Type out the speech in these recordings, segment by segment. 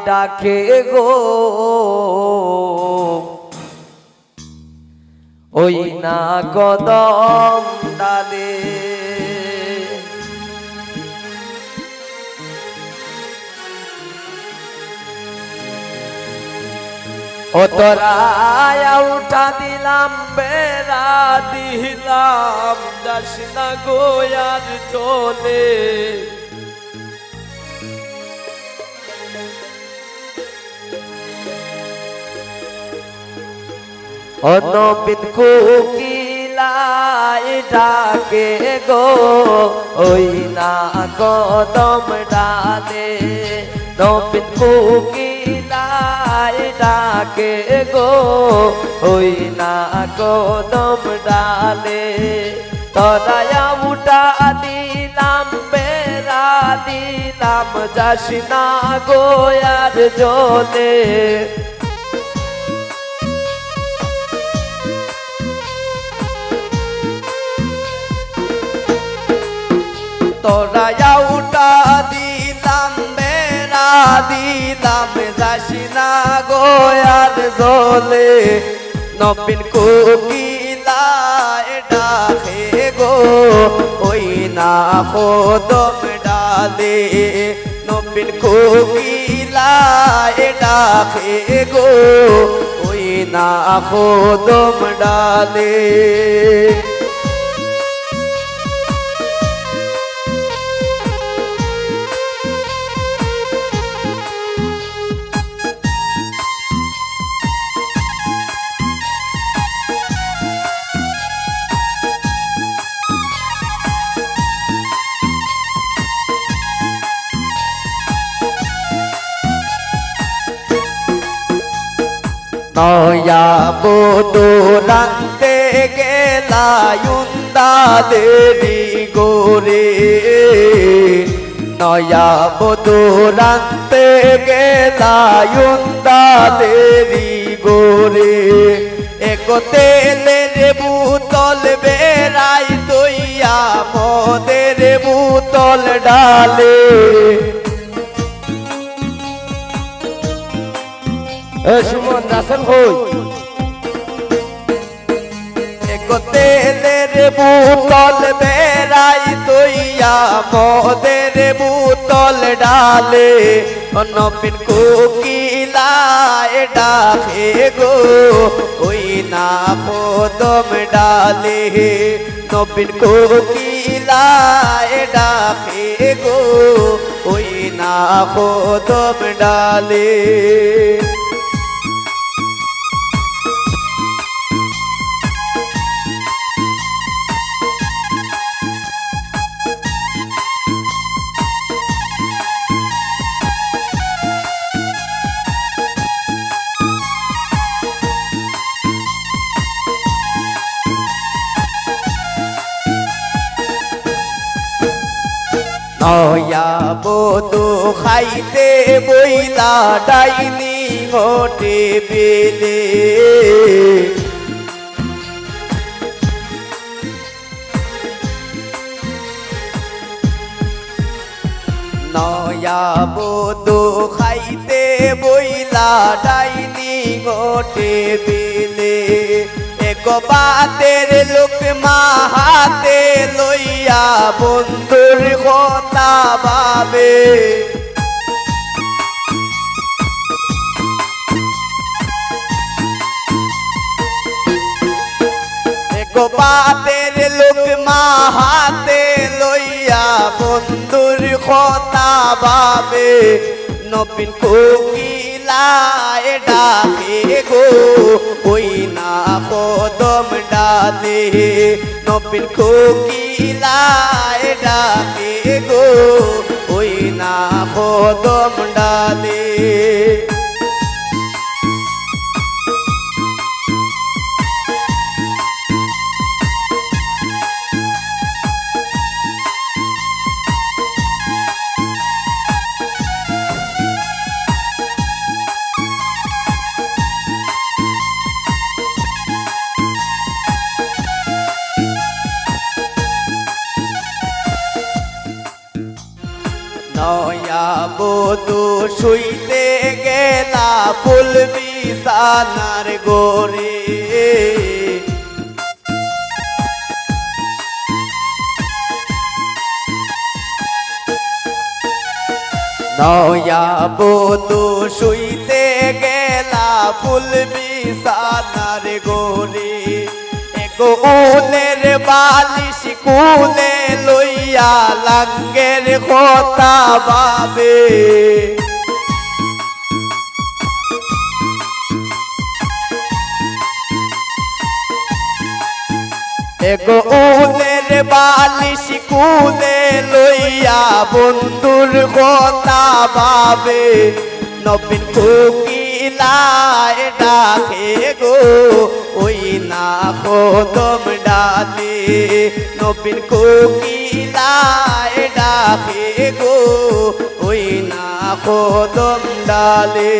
ডাকে গো ওই না কদম ডালে ও তোরা উঠা দিলাম বেড়া দিলাম যাস না গোয়ার চলে ও নবীন কোকিলাই ডাকে গো ওই না কদম ডালে নবীন কোকিলাই ডাকে গো ওই না কদম ডালে তোরা উঠা দিলাম বেড়া দিলাম যাস না গোয়ার জলে তোরা উঠা দিলাম বেড়া দিলাম যাস না গোয়ার জলে নবীন কোকিলাই ডাকে গো ওই না কদম ডালে নবীন কোকিলাই ডাকে গো ওই না কদম ডালে নয়া বদরান্তে গেলায়ুন্দাদেরি গোরে নয়া বদরান্তে গেলায়ুন্দাদেরি গোরে একো তেলের বুতল বেড়াই দইয়া মদের বুতল ডালে সুমন রাসেল হই একো তেলের বুতল বেড়াই দইয়া মদের বুতল ডালে নবীন কোকিলাই ডাকে গো ওই না কদম ডালে নবীন কোকিলাই ডাকে গো ওই না কদম ডালে নয়া বধু খাইতে বইলা ডাইনি ঘটে বেলে নয়া বধু খাইতে বইলা ডাইনি ঘটে বেলে এক বাতের লোক মাহাতে লইয়া বন্ধুর কথা ভাবে এক বাতের লোক মাহাতে লইয়া বন্ধুর কথা ভাবে নবীন কোকিলাই ডাকে গো ওই না কদম ডালে নবীন কোকিলাই ডাকে গো ওই না কদম ডালে নয়া বধু শুইতে গেলা ফুল বিছানার গোরে নয়া বধু শুইতে গেলা ফুল বিছানার গোরে উলের বালিশ কুলে লইয়া লাঙ্গের কথা ভাবে উলের বালিশ কুলে লইয়া বন্ধুর কথা ভাবে নবীন কোকিলায় ডাকে গো ওই না কদম ডালে নবীন কোকিলায় ডাকে গো ওই না কদম ডালে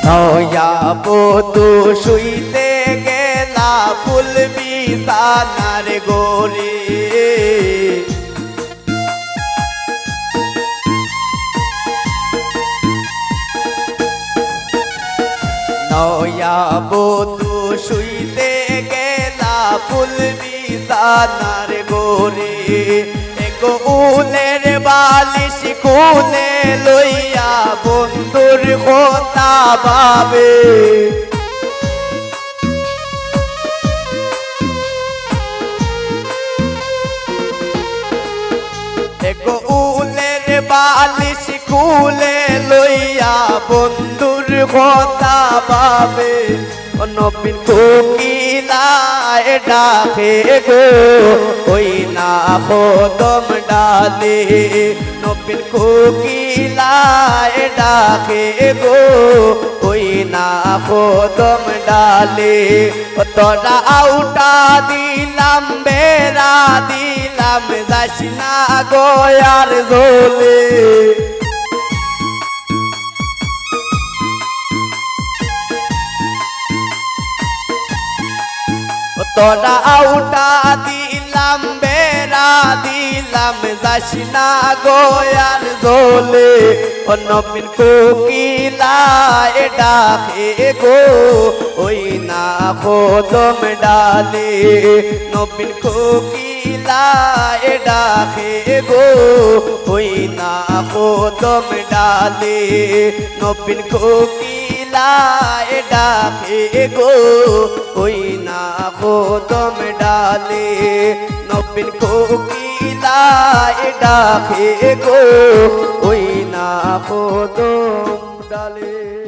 নয়া বধু শুইতে গেলা ফুল বিছানার গোরে নয়া বধু শুইতে গেলা ফুল বিছানার গোরে উলের বালিশ কুলে লইয়া বন্ধুর কথা ভাবে উলের বালিশ কুলে লইয়া বন্ধুর কথা ভাবে নবীন কোকিলায় ডাকে গো ওই না কদম ডালে নবীন কোকিলায় ডাকে গো ওই না কদম ডালে তোরা আউটা দিলাম বেড়া দিলাম যাস না গয়ার ঝোলে তোরা আউটা দিলাম বেড়া দিলাম যাস না গয়ার ঝোলে নবীন কোকিলায় ডাকে গো ওই না কদম ডালে নবীন কোকিলায় ডাকে গো ওই না কদম ডালে নবীন কোকিলায় ডাকে গো ওই না কদম ডালে নবীন কোকিলায় ডাকে গো ওই না কদম ডালে।